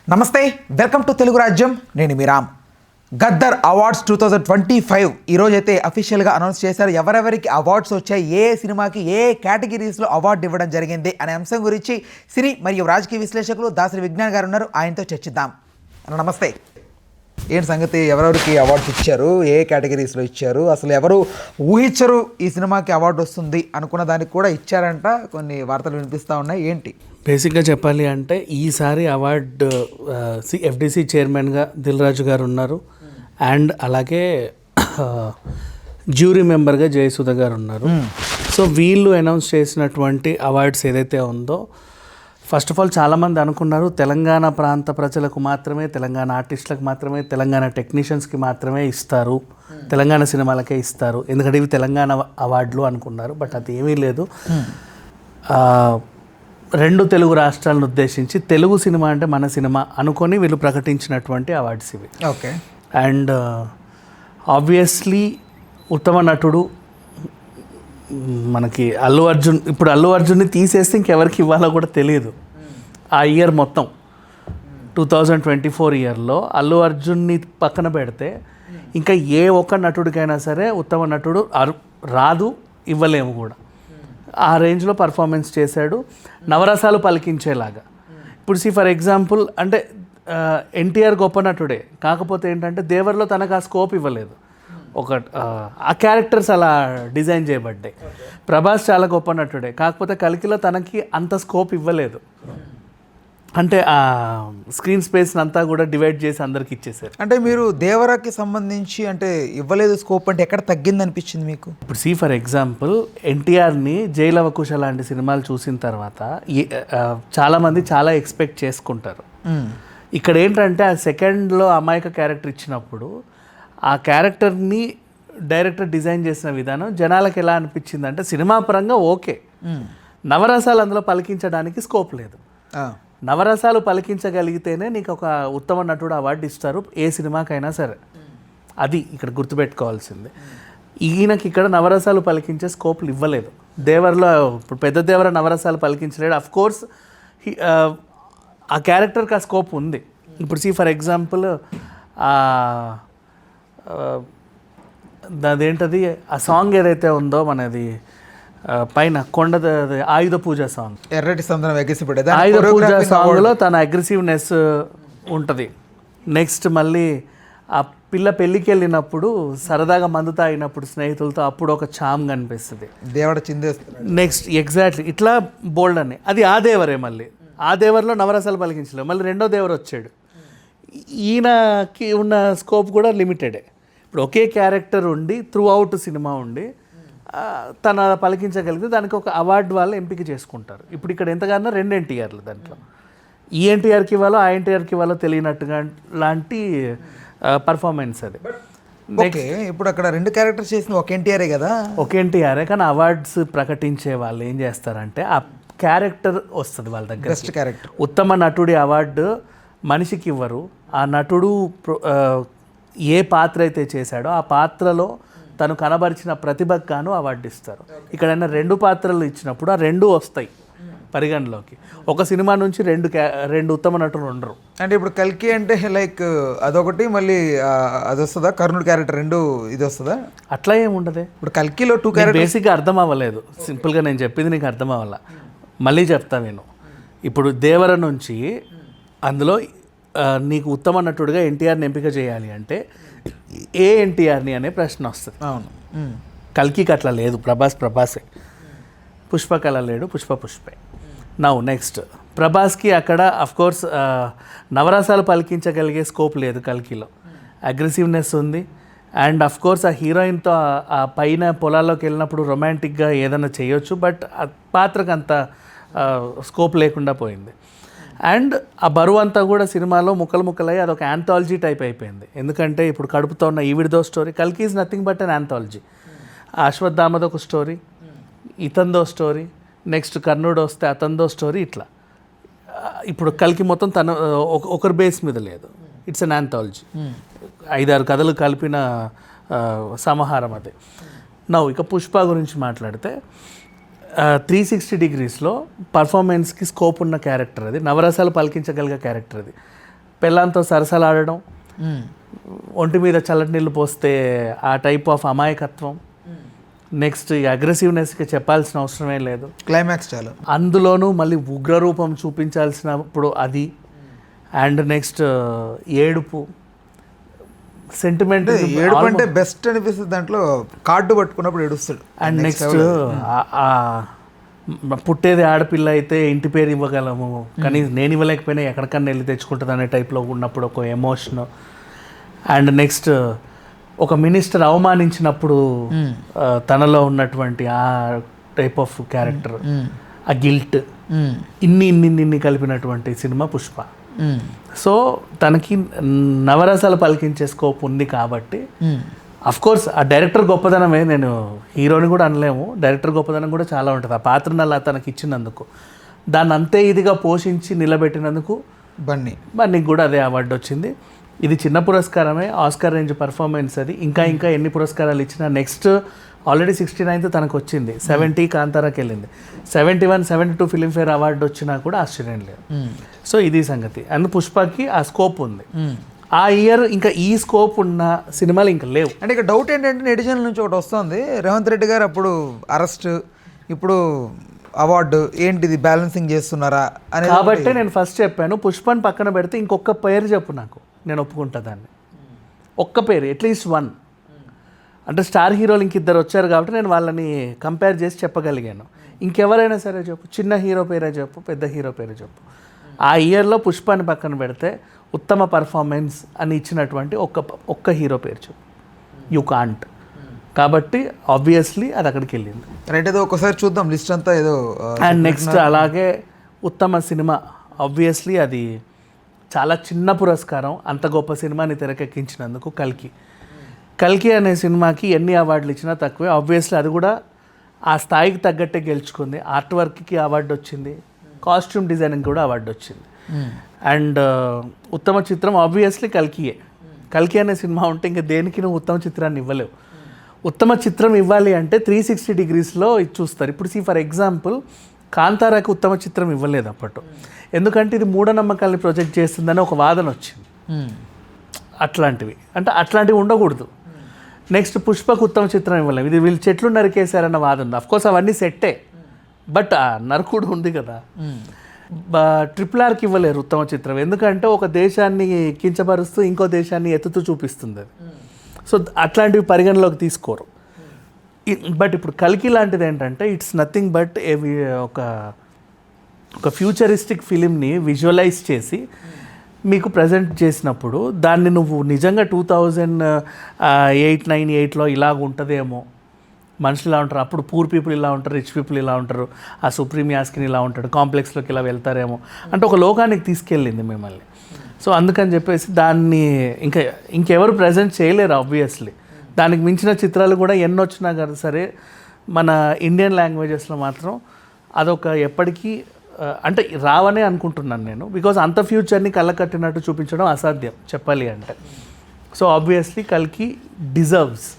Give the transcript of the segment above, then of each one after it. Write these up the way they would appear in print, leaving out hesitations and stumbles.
నమస్తే, welcome to Telugu రాజ్యం. నేను మీ రామ్. గద్దర్ అవార్డ్స్ 2025 ఈరోజైతే అఫీషియల్గా అనౌన్స్ చేశారు. ఎవరెవరికి అవార్డ్స్ వచ్చాయి, ఏ సినిమాకి ఏ కేటగిరీస్లో అవార్డు ఇవ్వడం జరిగింది అనే అంశం గురించి సినీ మరియు రాజకీయ విశ్లేషకులు దాసరి విజ్ఞాన్ గారు ఉన్నారు. ఆయనతో చర్చిద్దాం. నమస్తే. ఏంటి సంగతి, ఎవరెవరికి అవార్డ్స్ ఇచ్చారు, ఏ కేటగిరీస్లో ఇచ్చారు, అసలు ఎవరు ఊహించరు ఈ సినిమాకి అవార్డు వస్తుంది అనుకున్న దానికి కూడా ఇచ్చారంట, కొన్ని వార్తలు వినిపిస్తూ ఉన్నాయి. ఏంటి బేసిక్గా చెప్పాలి అంటే ఈసారి అవార్డు ఎఫ్డిసి చైర్మన్గా దిల్ రాజు గారు ఉన్నారు, అండ్ అలాగే జ్యూరీ మెంబర్గా జయసుధ గారు ఉన్నారు. సో వీళ్ళు అనౌన్స్ చేసినటువంటి అవార్డ్స్ ఏదైతే ఉందో, ఫస్ట్ ఆఫ్ ఆల్ చాలామంది అనుకున్నారు తెలంగాణ ప్రాంత ప్రజలకు మాత్రమే, తెలంగాణ ఆర్టిస్టులకు మాత్రమే, తెలంగాణ టెక్నీషియన్స్కి మాత్రమే ఇస్తారు, తెలంగాణ సినిమాలకే ఇస్తారు, ఎందుకంటే ఇవి తెలంగాణ అవార్డులు అనుకున్నారు. బట్ అది ఏమీ లేదు. రెండు తెలుగు రాష్ట్రాలను ఉద్దేశించి తెలుగు సినిమా అంటే మన సినిమా అనుకొని వీళ్ళు ప్రకటించినటువంటి అవార్డ్స్ ఇవి. ఓకే. అండ్ ఆబ్వియస్లీ ఉత్తమ నటుడు మనకి అల్లు అర్జున్. ఇప్పుడు అల్లు అర్జున్ని తీసేస్తే ఇంకెవరికి ఇవ్వాలో కూడా తెలియదు. ఆ ఇయర్ మొత్తం 2024 ఇయర్లో అల్లు అర్జున్ని పక్కన పెడితే ఇంకా ఏ ఒక్క నటుడికైనా సరే ఉత్తమ నటుడు రాదు, ఇవ్వలేము కూడా. ఆ రేంజ్లో పర్ఫార్మెన్స్ చేశాడు, నవరసాలు పలికించేలాగా. ఇప్పుడు ఫర్ ఎగ్జాంపుల్ అంటే ఎన్టీఆర్ గొప్ప నటుడే, కాకపోతే ఏంటంటే దేవర్లో తనకు ఆ స్కోప్ ఇవ్వలేదు. ఆ క్యారెక్టర్స్ అలా డిజైన్ చేయబడ్డాయి. ప్రభాస్ చాలా గొప్ప నటుడే, కాకపోతే కల్కిలో తనకి అంత స్కోప్ ఇవ్వలేదు. అంటే ఆ స్క్రీన్ స్పేస్ని అంతా కూడా డివైడ్ చేసి అందరికి ఇచ్చేసారు. అంటే మీరు దేవరాకి సంబంధించి అంటే ఇవ్వలేదు స్కోప్ అంటే ఎక్కడ తగ్గింది అనిపించింది మీకు? ఇప్పుడు ఫర్ ఎగ్జాంపుల్ ఎన్టీఆర్ని జైలవకుశ లాంటి సినిమాలు చూసిన తర్వాత చాలామంది చాలా ఎక్స్పెక్ట్ చేసుకుంటారు. ఇక్కడ ఏంటంటే ఆ సెకండ్లో అమాయక క్యారెక్టర్ ఇచ్చినప్పుడు ఆ క్యారెక్టర్ని డైరెక్టర్ డిజైన్ చేసిన విధానం జనాలకు ఎలా అనిపించింది అంటే, సినిమా పరంగా ఓకే, నవరసాలు అందులో పలికించడానికి స్కోప్ లేదు. నవరసాలు పలికించగలిగితేనే నీకు ఒక ఉత్తమ నటుడు అవార్డు ఇస్తారు ఏ సినిమాకైనా సరే. అది ఇక్కడ గుర్తుపెట్టుకోవాల్సింది. ఈయనకి ఇక్కడ నవరసాలు పలికించే స్కోప్లు ఇవ్వలేదు. దేవర్లో ఇప్పుడు పెద్ద దేవర నవరసాలు పలికించలేడు. అఫ్ కోర్స్ ఆ క్యారెక్టర్కి ఆ స్కోప్ ఉంది. ఇప్పుడు ఫర్ ఎగ్జాంపుల్ అదేంటది ఆ సాంగ్ ఏదైతే ఉందో మనది పైన కొండ ఆయుధ పూజ సాంగ్, ఎర్రటి సందనం ఎగిసిపడేది, ఆయుధ పూజ సాంగ్లో తన అగ్రెసివ్నెస్ ఉంటుంది. నెక్స్ట్ మళ్ళీ ఆ పిల్ల పెళ్ళికి వెళ్ళినప్పుడు సరదాగా మందు తాగినప్పుడు స్నేహితులతో అప్పుడు ఒక చామ్ కనిపిస్తుంది, దేవుడ చిందేస్తుంది. నెక్స్ట్ ఎగ్జాక్ట్లీ ఇట్లా బోల్డ్ అని. అది ఆ దేవరే. మళ్ళీ ఆ దేవర్లో నవరసాలు పలికించలేదు. మళ్ళీ రెండో దేవరు వచ్చాడు. ఈయనకి ఉన్న స్కోప్ కూడా లిమిటెడే. ఇప్పుడు ఒకే క్యారెక్టర్ ఉండి త్రూ అవుట్ సినిమా ఉండి తన పలికించగలిగితే దానికి ఒక అవార్డు వాళ్ళు ఎంపిక చేసుకుంటారు. ఇప్పుడు ఇక్కడ ఎంతగానో రెండు ఎన్టీఆర్లు, దాంట్లో ఈ ఎన్టీఆర్కి ఇవ్వాలో ఆ ఎన్టీఆర్కి ఇవ్వాలో తెలియనట్టుగా లాంటి పర్ఫార్మెన్స్ అది. ఓకే. ఇప్పుడు అక్కడ రెండు క్యారెక్టర్స్ చేసిన ఒక ఎన్టీఆరే కదా, ఒక ఎన్టీఆరే. కానీ అవార్డ్స్ ప్రకటించే వాళ్ళు ఏం చేస్తారంటే ఆ క్యారెక్టర్ వస్తుంది వాళ్ళ దగ్గర. బెస్ట్ క్యారెక్టర్, ఉత్తమ నటుడి అవార్డు మనిషికి ఇవ్వరు. ఆ నటుడు ఏ పాత్ర అయితే చేశాడో ఆ పాత్రలో తను కనబరిచిన ప్రతిభకు గాను అవార్డు ఇస్తారు. ఇక్కడైనా రెండు పాత్రలు ఇచ్చినప్పుడు ఆ రెండు వస్తాయి పరిగణలోకి. ఒక సినిమా నుంచి రెండు ఉత్తమ నటులు ఉండరు. అంటే ఇప్పుడు కల్కి అంటే లైక్ అదొకటి, మళ్ళీ అది వస్తుందా కర్ణుడి క్యారెక్టర్ రెండు ఇది వస్తుందా? అట్లా ఏమి ఉండదు. ఇప్పుడు కల్కిలో 2 క్యారెక్టర్ బేసిక్గా అర్థం అవ్వలేదు. సింపుల్గా నేను చెప్పింది నీకు అర్థం అవ్వాల. మళ్ళీ చెప్తా నేను. ఇప్పుడు దేవర నుంచి అందులో నీకు ఉత్తమ నటుడిగా ఎన్టీఆర్ని ఎంపిక చేయాలి అంటే ఏ ఎన్టీఆర్ని అనే ప్రశ్న వస్తుంది. అవును. కల్కికి అట్లా లేదు. ప్రభాసే. పుష్పకి అలా లేడు, పుష్పే. నెక్స్ట్ ప్రభాస్కి అక్కడ అఫ్కోర్స్ నవరసాలు పలికించగలిగే స్కోప్ లేదు కల్కిలో. అగ్రెసివ్నెస్ ఉంది. అండ్ అఫ్కోర్స్ ఆ హీరోయిన్తో ఆ పైన పొలాల్లోకి వెళ్ళినప్పుడు రొమాంటిక్గా ఏదైనా చేయొచ్చు. బట్ ఆ పాత్రకు అంత స్కోప్ లేకుండా పోయింది. అండ్ ఆ బరువు అంతా కూడా సినిమాలో ముక్కలై అదొక యాంథాలజీ టైప్ అయిపోయింది. ఎందుకంటే ఇప్పుడు కడుపుతో ఉన్న ఈవిడిదో స్టోరీ, కల్కి is nothing but an anthology. అశ్వత్థామదో ఒక స్టోరీ, ఇతందో స్టోరీ, నెక్స్ట్ కర్ణుడు వస్తే అతందో స్టోరీ, ఇట్లా. ఇప్పుడు కల్కి మొత్తం తన ఒకరి బేస్ మీద లేదు. It's an anthology. 5-6 కథలు కలిపిన సమాహారం అది. ఇక పుష్ప గురించి మాట్లాడితే 360 డిగ్రీస్లో పర్ఫార్మెన్స్కి స్కోప్ ఉన్న క్యారెక్టర్ అది, నవరసాలు పలికించగలిగే క్యారెక్టర్ అది. పెళ్ళాంతో సరసలాడడం, ఒంటి మీద చల్లటి నీళ్ళు పోస్తే ఆ టైప్ ఆఫ్ అమాయకత్వం, నెక్స్ట్ ఈ అగ్రెసివ్నెస్కి చెప్పాల్సిన అవసరమే లేదు. క్లైమాక్స్ చాలు. అందులోనూ మళ్ళీ ఉగ్రరూపం చూపించాల్సినప్పుడు అది, అండ్ నెక్స్ట్ ఏడుపు, సెంటిమెంట్. ఏడుపు అంటే బెస్ట్ అనిపిస్తుంది దాంట్లో, కార్డు పట్టుకున్నప్పుడు ఏడుస్తాడు. అండ్ నెక్స్ట్ పుట్టేది ఆడపిల్ల అయితే ఇంటి పేరు ఇవ్వగలము, కానీ నేను ఇవ్వలేకపోయినా ఎక్కడికన్నా వెళ్ళి తెచ్చుకుంటుంది అనే టైప్లో ఉన్నప్పుడు ఒక ఎమోషన్. అండ్ నెక్స్ట్ ఒక మినిస్టర్ అవమానించినప్పుడు తనలో ఉన్నటువంటి ఆ టైప్ ఆఫ్ క్యారెక్టర్, ఆ గిల్ట్, ఇన్ని కలిపినటువంటి సినిమా పుష్ప. సో తనకి నవరసాలు పలికించే స్కోప్ ఉంది కాబట్టి కోర్స్ ఆ డైరెక్టర్ గొప్పదనమే, నేను హీరోని కూడా అనలేము, డైరెక్టర్ గొప్పదనం కూడా చాలా ఉంటుంది. ఆ పాత్రను అలా తనకి ఇచ్చినందుకు, దాన్ని అంతే ఇదిగా పోషించి నిలబెట్టినందుకు బన్నీకి కూడా అదే అవార్డు వచ్చింది. ఇది చిన్న పురస్కారమే, ఆస్కార్ రేంజ్ పర్ఫార్మెన్స్ అది. ఇంకా ఎన్ని పురస్కారాలు ఇచ్చినా నెక్స్ట్ ఆల్రెడీ 69th తనకు వచ్చింది, 70 కాంతారాకి వెళ్ళింది, 71, 72 ఫిలింఫేర్ అవార్డు వచ్చినా కూడా ఆశ్చర్యం లేదు. సో ఇది సంగతి. అండ్ పుష్పకి ఆ స్కోప్ ఉంది. ఆ ఇయర్ ఇంకా ఈ స్కోప్ ఉన్న సినిమాలు ఇంకా లేవు. అంటే ఇక డౌట్ ఏంటంటే నెటిజన్ల నుంచి ఒకటి వస్తుంది, రేవంత్ రెడ్డి గారు అప్పుడు అరెస్ట్, ఇప్పుడు అవార్డు, ఏంటిది బ్యాలెన్సింగ్ చేస్తున్నారా అని. కాబట్టి నేను ఫస్ట్ చెప్పాను, పుష్పని పక్కన పెడితే ఇంకొక పేరు చెప్పు నాకు, నేను ఒప్పుకుంటా దాన్ని. ఒక్క పేరు, అట్లీస్ట్ వన్. అంటే స్టార్ హీరోలు ఇంకిద్దరు వచ్చారు కాబట్టి నేను వాళ్ళని కంపేర్ చేసి చెప్పగలిగాను. ఇంకెవరైనా సరే చెప్పు, చిన్న హీరో పేరే చెప్పు, పెద్ద హీరో పేరే చెప్పు. ఆ ఇయర్లో పుష్పాన్ని పక్కన పెడితే ఉత్తమ పర్ఫార్మెన్స్ అని ఇచ్చినటువంటి ఒక్క హీరో పేరు చెప్పు. You can't. కాబట్టి ఆబ్వియస్లీ అది అక్కడికి వెళ్ళింది. రైట్, ఏదో ఒకసారి చూద్దాం లిస్ట్ అంతా ఏదో. అండ్ నెక్స్ట్ అలాగే ఉత్తమ సినిమా, ఆబ్వియస్లీ అది చాలా చిన్న పురస్కారం, అంత గొప్ప సినిమాని తెరకెక్కించినందుకు. కల్కి అనే సినిమాకి ఎన్ని అవార్డులు ఇచ్చినా తక్కువే. ఆబ్వియస్లీ అది కూడా ఆ స్థాయికి తగ్గట్టే గెలుచుకుంది. ఆర్ట్ వర్క్కి అవార్డు వచ్చింది, కాస్ట్యూమ్ డిజైనింగ్ కూడా అవార్డు వచ్చింది. అండ్ ఉత్తమ చిత్రం ఆబ్వియస్లీ కల్కి అనే సినిమా ఉంటే ఇంకా దేనికి నువ్వు ఉత్తమ చిత్రాన్ని ఇవ్వలేవు. ఉత్తమ చిత్రం ఇవ్వాలి అంటే 360 degreesలో ఇది చూస్తారు. ఇప్పుడు ఫర్ ఎగ్జాంపుల్ కాంతారాకి ఉత్తమ చిత్రం ఇవ్వలేదు అప్పట్లో, ఎందుకంటే ఇది మూఢనమ్మకాల్ని ప్రొజెక్ట్ చేస్తుందని ఒక వాదన వచ్చింది. అట్లాంటివి ఉండకూడదు. నెక్స్ట్ పుష్పకు ఉత్తమ చిత్రం ఇవ్వలేము, ఇది వీళ్ళు చెట్లు నరికేశారన్న వాదన ఉంది. అఫ్కోర్స్ అవన్నీ సెట్టే, బట్ ఆ నరకుడు ఉంది కదా. RRRకి ఇవ్వలేరు ఉత్తమ చిత్రం, ఎందుకంటే ఒక దేశాన్ని కించపరుస్తూ ఇంకో దేశాన్ని ఎత్తుతూ చూపిస్తుంది అది. సో అట్లాంటివి పరిగణలోకి తీసుకోరు. బట్ ఇప్పుడు కల్కి లాంటిది ఏంటంటే ఇట్స్ నథింగ్ బట్ ఒక ఫ్యూచరిస్టిక్ ఫిలింని విజువలైజ్ చేసి మీకు ప్రజెంట్ చేసినప్పుడు దాన్ని నువ్వు నిజంగా 2008, 9, 8లో ఇలాగ ఉంటుందేమో, మనుషులు ఇలా ఉంటారు, అప్పుడు పూర్ పీపుల్ ఇలా ఉంటారు, రిచ్ పీపుల్ ఇలా ఉంటారు, ఆ సుప్రీం యాస్కిన్ ఇలా ఉంటాడు, కాంప్లెక్స్లోకి ఇలా వెళ్తారేమో అంటే ఒక లోకానికి తీసుకెళ్ళింది మిమ్మల్ని. సో అందుకని చెప్పేసి దాన్ని ఇంకెవరు ప్రజెంట్ చేయలేరు ఆబ్వియస్లీ. దానికి మించిన చిత్రాలు కూడా ఎన్ని వచ్చినా కదా సరే, మన ఇండియన్ లాంగ్వేజెస్లో మాత్రం అదొక ఎప్పటికీ అంటే రావనే అనుకుంటున్నాను నేను. బికాజ్ అంత ఫ్యూచర్ని కళ్ళకట్టినట్టు చూపించడం అసాధ్యం చెప్పాలి అంటే. సో ఆబ్వియస్లీ కల్కి డిజర్వ్స్.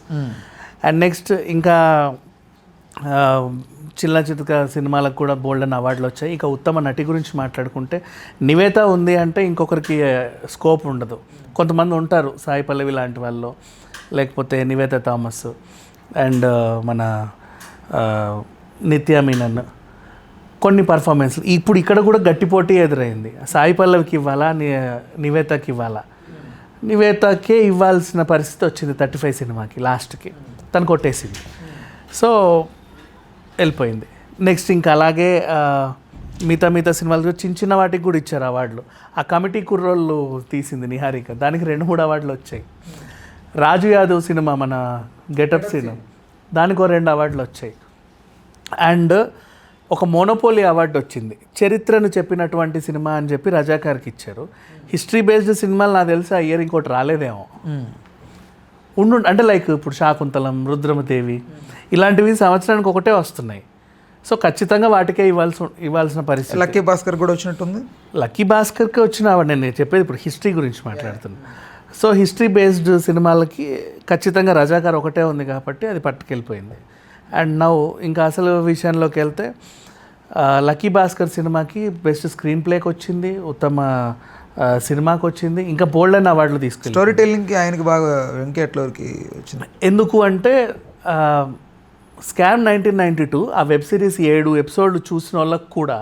అండ్ నెక్స్ట్ ఇంకా చిన్న చిత్ర సినిమాలకు కూడా బోల్డెన్ అవార్డులు వచ్చాయి. ఇక ఉత్తమ నటి గురించి మాట్లాడుకుంటే నివేత ఉంది అంటే ఇంకొకరికి స్కోప్ ఉండదు. కొంతమంది ఉంటారు, సాయి పల్లవి లాంటి వాళ్ళు, లేకపోతే నివేత థామస్, అండ్ మన నిత్యా మీనన్, కొన్ని పర్ఫార్మెన్స్లు. ఇప్పుడు ఇక్కడ కూడా గట్టి పోటీ ఎదురైంది. సాయి పల్లవికి ఇవ్వాలా, నివేతకి ఇవ్వాలా? నివేతకే ఇవ్వాల్సిన పరిస్థితి వచ్చింది 35 సినిమాకి, లాస్ట్కి తను కొట్టేసింది. సో వెళ్ళిపోయింది. నెక్స్ట్ ఇంకా అలాగే మిగతా సినిమాలు చిన్న వాటికి కూడా ఇచ్చారు అవార్డులు. ఆ కమిటీ కుర్రోళ్ళు తీసింది నిహారిక, దానికి 2-3 అవార్డులు వచ్చాయి. రాజు యాదవ్ సినిమా, మన గెటప్ సినిమా, దానికి 2 అవార్డులు వచ్చాయి. అండ్ ఒక మోనోపోలీ అవార్డు వచ్చింది, చరిత్రను చెప్పినటువంటి సినిమా అని చెప్పి రజాకార్కి ఇచ్చారు. హిస్టరీ బేస్డ్ సినిమాలు నాకు తెలిసి ఆ ఇయర్ ఇంకోటి రాలేదేమో. అంటే లైక్ ఇప్పుడు శాకుంతలం, రుద్రమదేవి ఇలాంటివి సంవత్సరానికి ఒకటే వస్తున్నాయి. సో ఖచ్చితంగా వాటికే ఇవ్వాల్సిన పరిస్థితి. లక్కీ భాస్కర్ కూడా వచ్చినట్టుంది. లక్కీ భాస్కర్కి వచ్చిన అవార్డు నేను చెప్పేది ఇప్పుడు హిస్టరీ గురించి మాట్లాడుతున్నాను. సో హిస్టరీ బేస్డ్ సినిమాలకి ఖచ్చితంగా రజాకార్ ఒకటే ఉంది కాబట్టి అది పట్టుకెళ్ళిపోయింది. అండ్ నౌ ఇంకా అసలు విషయంలోకి వెళ్తే లక్కీ భాస్కర్ సినిమాకి బెస్ట్ స్క్రీన్ ప్లేకి వచ్చింది, ఉత్తమ సినిమాకి వచ్చింది, ఇంకా బోల్డ్ అని అవార్డులు తీసుకెళ్ళి. స్టోరీ టెల్లింగ్కి ఆయనకి బాగా వెంకట్లోకి వచ్చింది. ఎందుకు అంటే స్కామ్ 1992 ఆ వెబ్ సిరీస్ 7 ఎపిసోడ్లు చూసిన వాళ్ళకి కూడా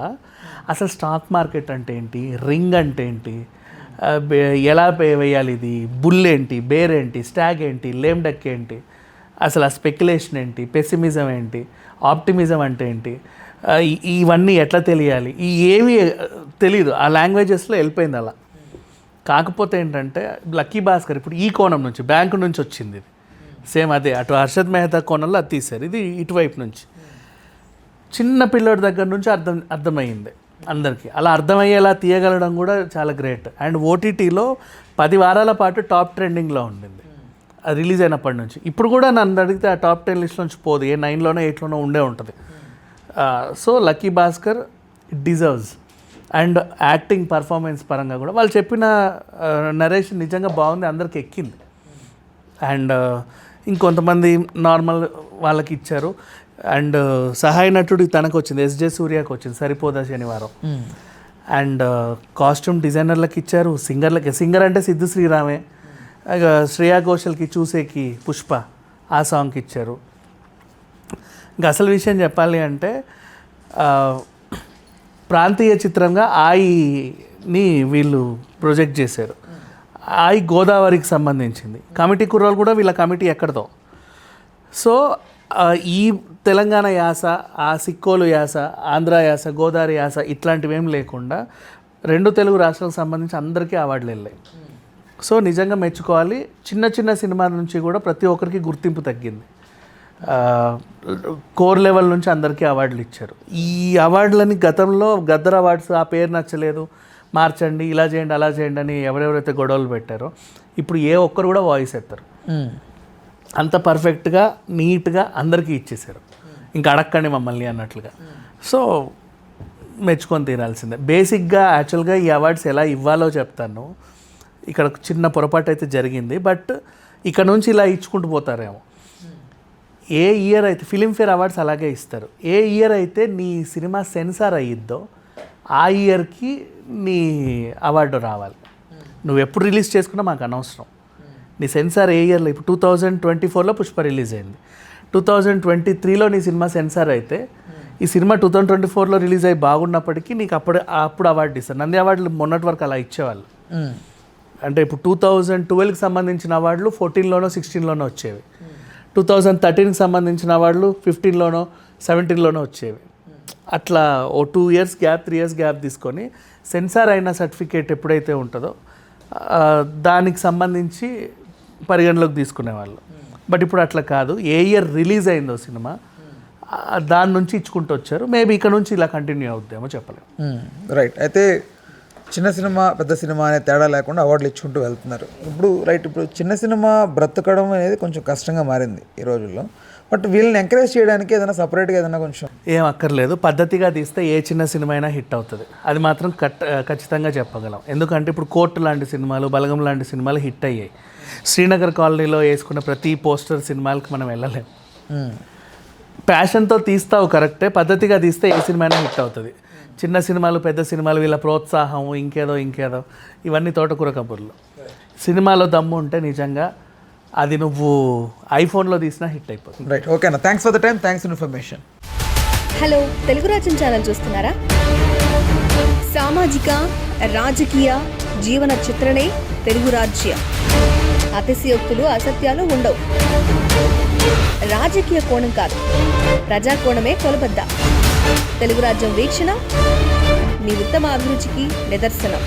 అసలు స్టాక్ మార్కెట్ అంటే ఏంటి, రింగ్ అంటే ఏంటి, ఎలా వేయాలి, ఇది బుల్ ఏంటి, బేర్ ఏంటి, స్టాగ్ ఏంటి, లేమ్ డక్ ఏంటి, అసలు ఆ స్పెక్యులేషన్ ఏంటి, పెసిమిజం ఏంటి, ఆప్టిమిజం అంటే ఏంటి, ఇవన్నీ ఎట్లా తెలియాలి, ఈ ఏమీ తెలీదు. ఆ లాంగ్వేజెస్లో వెళ్ళిపోయింది అలా. కాకపోతే ఏంటంటే లక్కీ భాస్కర్ ఇప్పుడు ఈ కోణం నుంచి, బ్యాంకు నుంచి వచ్చింది ఇది. సేమ్ అదే అటు హర్షద్ మెహతా కోణంలో అది తీశారు, ఇది ఇటువైపు నుంచి. చిన్న పిల్లోడి దగ్గర నుంచి అర్థమయ్యింది అందరికీ. అలా అర్థమయ్యేలా తీయగలడం కూడా చాలా గ్రేట్. అండ్ ఓటీటీలో 10 వారాల పాటు టాప్ ట్రెండింగ్లో ఉండింది అది రిలీజ్ అయినప్పటి నుంచి. ఇప్పుడు కూడా నన్ను అడిగితే ఆ టాప్ 10 లిస్ట్ నుంచి పోదు, ఏ 9లోనో 8లోనో ఉండే ఉంటుంది. So lucky Bhaskar it deserves. And acting performance పరంగా కూడా వాళ్ళు చెప్పిన నరేషన్ నిజంగా బాగుంది, అందరికి ఎక్కింది. అండ్ ఇంకొంతమంది నార్మల్ వాళ్ళకి ఇచ్చారు. అండ్ సహాయ నటుడి తనకు వచ్చింది, ఎస్జే సూర్యకి వచ్చింది సరిపోదా శనివారం. అండ్ కాస్ట్యూమ్ డిజైనర్లకు ఇచ్చారు, సింగర్ అంటే సిద్ధు శ్రీరామే, శ్రేయా ఘోషల్కి చూసేకి పుష్ప ఆ సాంగ్కి ఇచ్చారు. ఇంకా అసలు విషయం చెప్పాలి అంటే ప్రాంతీయ చిత్రంగా ఆయిని వీళ్ళు ప్రొజెక్ట్ చేశారు. ఆయి గోదావరికి సంబంధించింది. కమిటీ కుర్రాలు కూడా వీళ్ళ కమిటీ ఎక్కడదో. సో ఈ తెలంగాణ యాస, ఆ సిక్కోలు యాస, ఆంధ్ర యాస, గోదావరి యాస ఇట్లాంటివి ఏం లేకుండా 2 తెలుగు రాష్ట్రాలకు సంబంధించి అందరికీ అవార్డులు వెళ్ళాయి. సో నిజంగా మెచ్చుకోవాలి. చిన్న చిన్న సినిమాల నుంచి కూడా ప్రతి ఒక్కరికి గుర్తింపు తగ్గింది. కోర్ లెవెల్ నుంచి అందరికీ అవార్డులు ఇచ్చారు. ఈ అవార్డులని గతంలో గద్దర్ అవార్డ్స్ ఆ పేరు నచ్చలేదు, మార్చండి, ఇలా చేయండి, అలా చేయండి అని ఎవరెవరైతే గొడవలు పెట్టారో ఇప్పుడు ఏ ఒక్కరు కూడా వాయిస్ ఎత్తారు. అంత పర్ఫెక్ట్గా నీట్గా అందరికీ ఇచ్చేసారు, ఇంకా అడక్కండి మమ్మల్ని అన్నట్లుగా. సో మెచ్చుకొని తీరాల్సిందే. బేసిక్గా యాక్చువల్గా ఈ అవార్డ్స్ ఎలా ఇవ్వాలో చెప్తాను. ఇక్కడ చిన్న పొరపాటు అయితే జరిగింది, బట్ ఇక్కడ నుంచి ఇలా ఇచ్చుకుంటూ పోతారేమో. ఏ ఇయర్ అయితే ఫిలింఫేర్ అవార్డ్స్ అలాగే ఇస్తారు. ఏ ఇయర్ అయితే నీ సినిమా సెన్సార్ అయ్యిద్దో ఆ ఇయర్కి నీ అవార్డు రావాలి. నువ్వు ఎప్పుడు రిలీజ్ చేసుకున్నా మాకు అనవసరం. నీ సెన్సార్ ఏ ఇయర్లో, ఇప్పుడు 2024లో పుష్ప రిలీజ్ అయింది, 2023లో నీ సినిమా సెన్సార్ అయితే ఈ సినిమా 2024లో రిలీజ్ అయ్యి బాగున్నప్పటికీ నీకు అప్పుడు అవార్డు ఇస్తారు. నంది అవార్డులు మొన్నటి వరకు అలా ఇచ్చేవాళ్ళు. అంటే ఇప్పుడు 2012కి సంబంధించిన అవార్డులు 14లోనో 16లోనో వచ్చేవి, 2013కి సంబంధించిన అవార్డులు 15లోనో 17లోనో వచ్చేవి. అట్లా ఓ 2 years గ్యాప్, 3 years గ్యాప్ తీసుకొని సెన్సార్ అయిన సర్టిఫికేట్ ఎప్పుడైతే ఉంటుందో దానికి సంబంధించి పరిగణలోకి తీసుకునేవాళ్ళు. బట్ ఇప్పుడు అట్లా కాదు, ఏ ఇయర్ రిలీజ్ అయిందో సినిమా దాని నుంచి ఇచ్చుకుంటూ వచ్చారు. మేబీ ఇక్కడ నుంచి ఇలా కంటిన్యూ అవుద్దేమో చెప్పలేము. రైట్. అయితే చిన్న సినిమా పెద్ద సినిమా అనే తేడా లేకుండా అవార్డులు ఇచ్చుకుంటూ వెళ్తున్నారు. ఇప్పుడు చిన్న సినిమా బ్రతకడం అనేది కొంచెం కష్టంగా మారింది ఈ రోజుల్లో. బట్ వీళ్ళని ఎంకరేజ్ చేయడానికి ఏదైనా సపరేట్గా ఏదైనా కొంచెం ఏం అక్కర్లేదు, పద్ధతిగా తీస్తే ఏ చిన్న సినిమా అయినా హిట్ అవుతుంది. అది మాత్రం ఖచ్చితంగా చెప్పగలం. ఎందుకంటే ఇప్పుడు కోర్టు లాంటి సినిమాలు, బలగం లాంటి సినిమాలు హిట్ అయ్యాయి. శ్రీనగర్ కాలనీలో వేసుకున్న ప్రతి పోస్టర్ సినిమాలకు మనం వెళ్ళలేం. ప్యాషన్తో తీస్తావు కరెక్టే, పద్ధతిగా తీస్తే ఏ సినిమా అయినా హిట్ అవుతుంది. చిన్న సినిమాలు పెద్ద సినిమాలు వీళ్ళ ప్రోత్సాహం ఇంకేదో ఇవన్నీ తోటకూర కబుర్లు. సినిమాలో దమ్ము ఉంటే నిజంగా అది నువ్వు ఐఫోన్లో తీసినా హిట్ అయిపోతుంది. రైట్. ఓకేనా, thanks for the time, thanks for information. Hello, Telugu రాజ్యం ఛానల్ చూస్తున్నారా? సామాజిక రాజకీయ జీవన చిత్రణే తెలుగు రాజ్యం. అతిశయోక్తులు అసత్యాలు ఉండవు. రాజకీయ కోణం కాదు, ప్రజా కోణమే కొలబద్ద. తెలుగు రాజ్యం వీక్షణ మీ ఉత్తమ అభిరుచికి నిదర్శనం.